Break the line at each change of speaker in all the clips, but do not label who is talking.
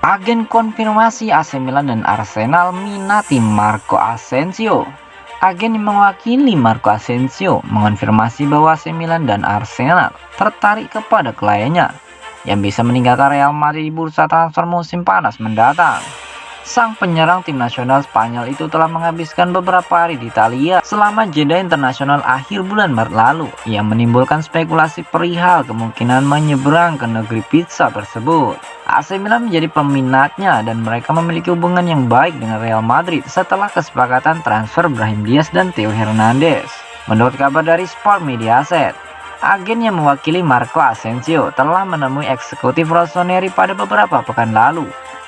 Agen konfirmasi AC Milan dan Arsenal minati Marco Asensio. Agen yang mewakili Marco Asensio mengonfirmasi bahwa AC Milan dan Arsenal tertarik kepada kliennya yang bisa meninggalkan Real Madrid di bursa transfer musim panas mendatang. Sang penyerang tim nasional Spanyol itu telah menghabiskan beberapa hari di Italia selama jeda internasional akhir bulan Maret lalu, yang menimbulkan spekulasi perihal kemungkinan menyeberang ke negeri pizza tersebut. AC Milan menjadi peminatnya dan mereka memiliki hubungan yang baik dengan Real Madrid setelah kesepakatan transfer Brahim Diaz dan Theo Hernandez. Menurut kabar dari Sport Mediaset, agen yang mewakili Marco Asensio telah menemui eksekutif Rossoneri pada beberapa pekan lalu,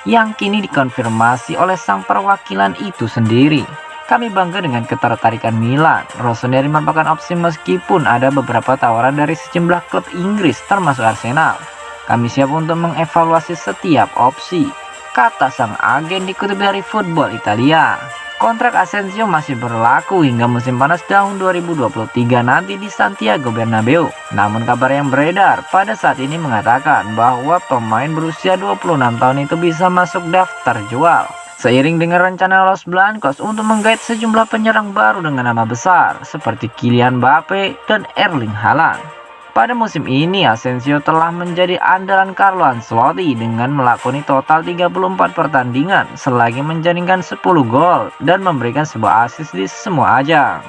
yang kini dikonfirmasi oleh sang perwakilan itu sendiri. Kami bangga dengan ketertarikan Milan. Rossoneri merupakan opsi meskipun ada beberapa tawaran dari sejumlah klub Inggris termasuk Arsenal. Kami siap untuk mengevaluasi setiap opsi, kata sang agen dikutip dari Football Italia. Kontrak Asensio masih berlaku hingga musim panas tahun 2023 nanti di Santiago Bernabeu. Namun kabar yang beredar pada saat ini mengatakan bahwa pemain berusia 26 tahun itu bisa masuk daftar jual, seiring dengan rencana Los Blancos untuk menggait sejumlah penyerang baru dengan nama besar seperti Kylian Mbappe dan Erling Haaland. Pada musim ini, Asensio telah menjadi andalan Carlo Ancelotti dengan melakoni total 34 pertandingan selagi menjaringkan 10 gol dan memberikan sebuah assist di semua ajang.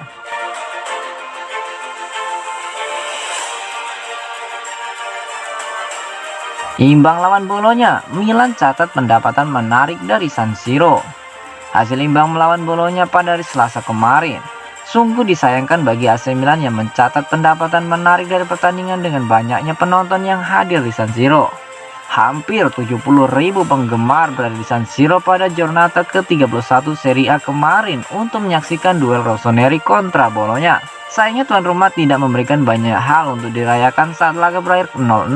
Imbang lawan Bolonya, Milan catat pendapatan menarik dari San Siro. Hasil imbang melawan Bolonya pada hari Selasa kemarin sungguh disayangkan bagi AC Milan yang mencatat pendapatan menarik dari pertandingan dengan banyaknya penonton yang hadir di San Siro. Hampir 70.000 penggemar berada di San Siro pada Giornata ke-31 Serie A kemarin untuk menyaksikan duel Rossoneri kontra Bologna. Sayangnya tuan rumah tidak memberikan banyak hal untuk dirayakan saat laga berakhir 0-0,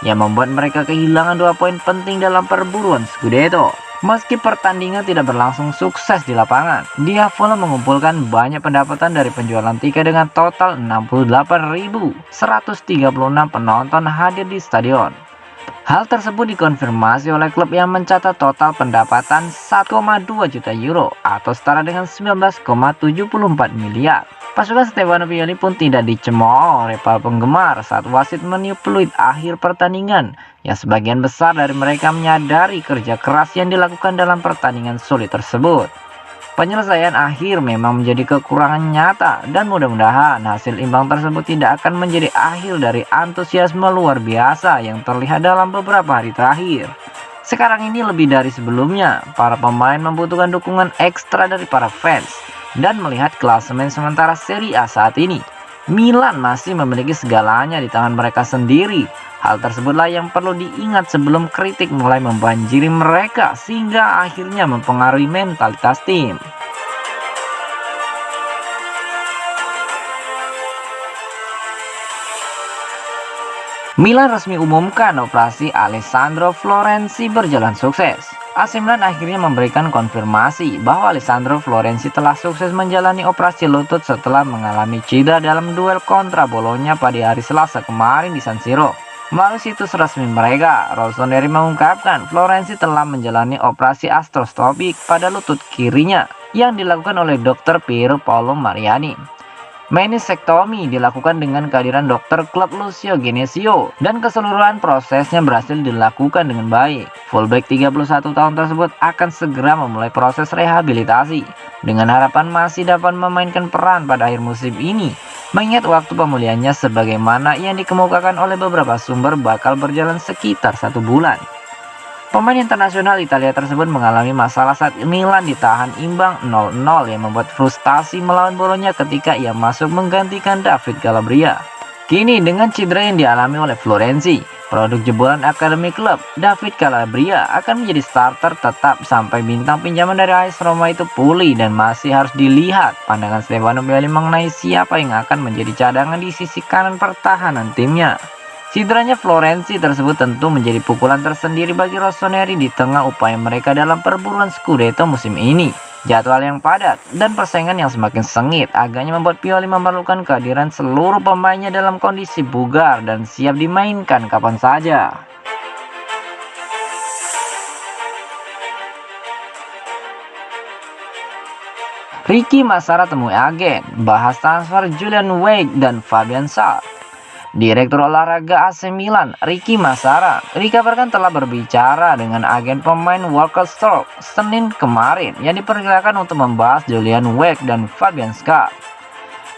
yang membuat mereka kehilangan 2 poin penting dalam perburuan Scudetto. Meski pertandingan tidak berlangsung sukses di lapangan, Diavolo mengumpulkan banyak pendapatan dari penjualan tiket dengan total 68.136 penonton hadir di stadion. Hal tersebut dikonfirmasi oleh klub yang mencatat total pendapatan 1,2 juta euro atau setara dengan 19,74 miliar. Pasukan Stefano Pioli pun tidak dicemooh oleh para penggemar saat wasit meniup peluit akhir pertandingan, yang sebagian besar dari mereka menyadari kerja keras yang dilakukan dalam pertandingan sulit tersebut. Penyelesaian akhir memang menjadi kekurangan nyata dan mudah-mudahan hasil imbang tersebut tidak akan menjadi akhir dari antusiasme luar biasa yang terlihat dalam beberapa hari terakhir. Sekarang ini lebih dari sebelumnya, para pemain membutuhkan dukungan ekstra dari para fans. Dan melihat klasemen sementara Serie A saat ini, Milan masih memiliki segalanya di tangan mereka sendiri. Hal tersebutlah yang perlu diingat sebelum kritik mulai membanjiri mereka sehingga akhirnya mempengaruhi mentalitas tim. Milan resmi umumkan operasi Alessandro Florenzi berjalan sukses. AC Milan akhirnya memberikan konfirmasi bahwa Alessandro Florenzi telah sukses menjalani operasi lutut setelah mengalami cedera dalam duel kontra Bologna pada hari Selasa kemarin di San Siro. Melalui situs resmi mereka, Rossoneri mengungkapkan Florenzi telah menjalani operasi arthroscopy pada lutut kirinya yang dilakukan oleh Dr. Piero Paolo Mariani. Meniscectomy dilakukan dengan kehadiran dokter klub Lucio Genesio dan keseluruhan prosesnya berhasil dilakukan dengan baik. Fullback 31 tahun tersebut akan segera memulai proses rehabilitasi dengan harapan masih dapat memainkan peran pada akhir musim ini, mengingat waktu pemulihannya sebagaimana yang dikemukakan oleh beberapa sumber bakal berjalan sekitar 1 bulan. Pemain internasional Italia tersebut mengalami masalah saat Milan ditahan imbang 0-0 yang membuat frustasi melawan Bologna ketika ia masuk menggantikan David Calabria. Kini dengan cedera yang dialami oleh Florenzi, Produk jebolan Akademi Klub, David Calabria akan menjadi starter tetap sampai bintang pinjaman dari AS Roma itu pulih dan masih harus dilihat pandangan Stefano Pioli mengenai siapa yang akan menjadi cadangan di sisi kanan pertahanan timnya. Cederanya Florenzi tersebut tentu menjadi pukulan tersendiri bagi Rossoneri di tengah upaya mereka dalam perburuan Scudetto musim ini. Jadwal yang padat dan persaingan yang semakin sengit agaknya membuat Pioli memerlukan kehadiran seluruh pemainnya dalam kondisi bugar dan siap dimainkan kapan saja. Ricky Massara temui agen, bahas transfer Julian Weigl dan Fabian Schär. Direktur olahraga AC Milan, Ricky Massara, dikabarkan telah berbicara dengan agen pemain Walker Stork Senin kemarin yang diperkirakan untuk membahas Julian Weigl dan Fabian Schär.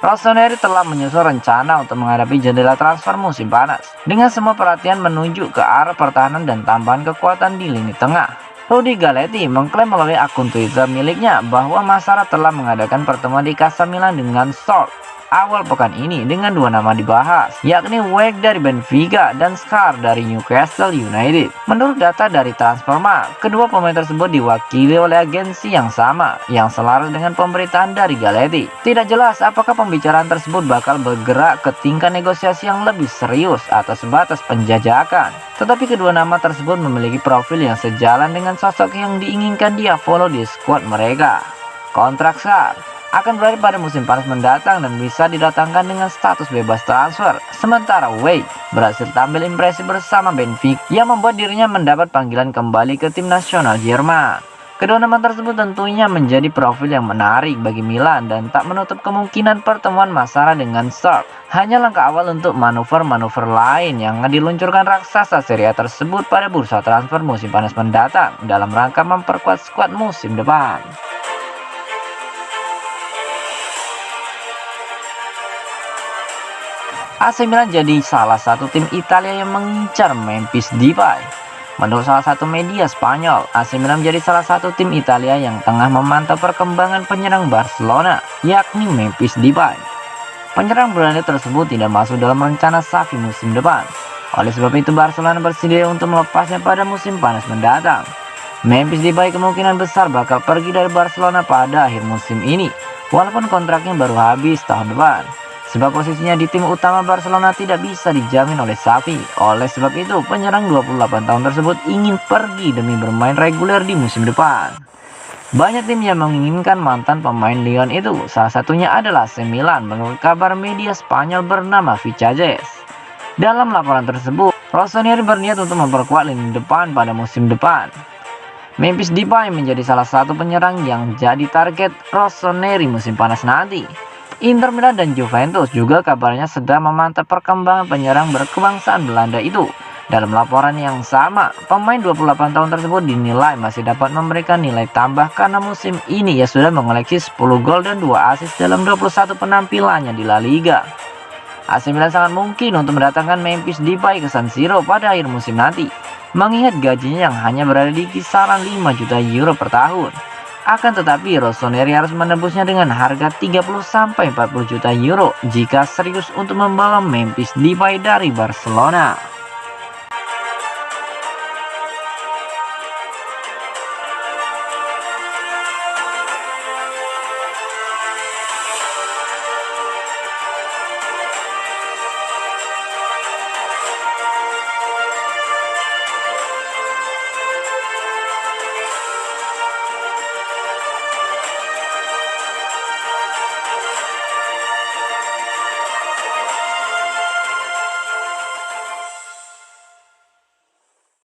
Rossoneri telah menyusun rencana untuk menghadapi jendela transfer musim panas, dengan semua perhatian menuju ke arah pertahanan dan tambahan kekuatan di lini tengah. Rudy Galetti mengklaim melalui akun Twitter miliknya bahwa Massara telah mengadakan pertemuan di Casa Milan dengan Stork awal pekan ini dengan dua nama dibahas, yakni Weigl dari Benfica dan Schär dari Newcastle United. Menurut data dari Transfermarkt, kedua pemain tersebut diwakili oleh agensi yang sama, yang selaras dengan pemberitaan dari Galetti. Tidak jelas apakah pembicaraan tersebut bakal bergerak ke tingkat negosiasi yang lebih serius atau sebatas penjajakan. Tetapi kedua nama tersebut memiliki profil yang sejalan dengan sosok yang diinginkan dia follow di skuad mereka. Kontrak Schär akan berakhir pada musim panas mendatang dan bisa didatangkan dengan status bebas transfer. Sementara Weigl berhasil tampil impresif bersama Benfica yang membuat dirinya mendapat panggilan kembali ke tim nasional Jerman. Kedua nama tersebut tentunya menjadi profil yang menarik bagi Milan dan tak menutup kemungkinan pertemuan Massara dengan Stork hanya langkah awal untuk manuver-manuver lain yang diluncurkan raksasa Serie A tersebut pada bursa transfer musim panas mendatang dalam rangka memperkuat skuad musim depan. AC Milan jadi salah satu tim Italia yang mengincar Memphis Depay. Menurut salah satu media Spanyol, AC Milan menjadi salah satu tim Italia yang tengah memantau perkembangan penyerang Barcelona, yakni Memphis Depay. Penyerang Belanda tersebut tidak masuk dalam rencana Xavi musim depan. Oleh sebab itu Barcelona bersedia untuk melepasnya pada musim panas mendatang. Memphis Depay kemungkinan besar bakal pergi dari Barcelona pada akhir musim ini, walaupun kontraknya baru habis tahun depan. Sebab posisinya di tim utama Barcelona tidak bisa dijamin oleh Xavi. Oleh sebab itu, penyerang 28 tahun tersebut ingin pergi demi bermain reguler di musim depan. Banyak tim yang menginginkan mantan pemain Lyon itu, salah satunya adalah AC Milan menurut kabar media Spanyol bernama Vichajes. Dalam laporan tersebut, Rossoneri berniat untuk memperkuat lini depan pada musim depan. Memphis Depay menjadi salah satu penyerang yang jadi target Rossoneri musim panas nanti. Inter Milan dan Juventus juga kabarnya sedang memantau perkembangan penyerang berkebangsaan Belanda itu. Dalam laporan yang sama, pemain 28 tahun tersebut dinilai masih dapat memberikan nilai tambah karena musim ini ia sudah mengoleksi 10 gol dan 2 assist dalam 21 penampilannya di La Liga. AC Milan sangat mungkin untuk mendatangkan Memphis Depay ke San Siro pada akhir musim nanti, mengingat gajinya yang hanya berada di kisaran 5 juta euro per tahun. Akan tetapi Rossoneri harus menebusnya dengan harga 30-40 juta euro jika serius untuk membawa Memphis Depay dari Barcelona.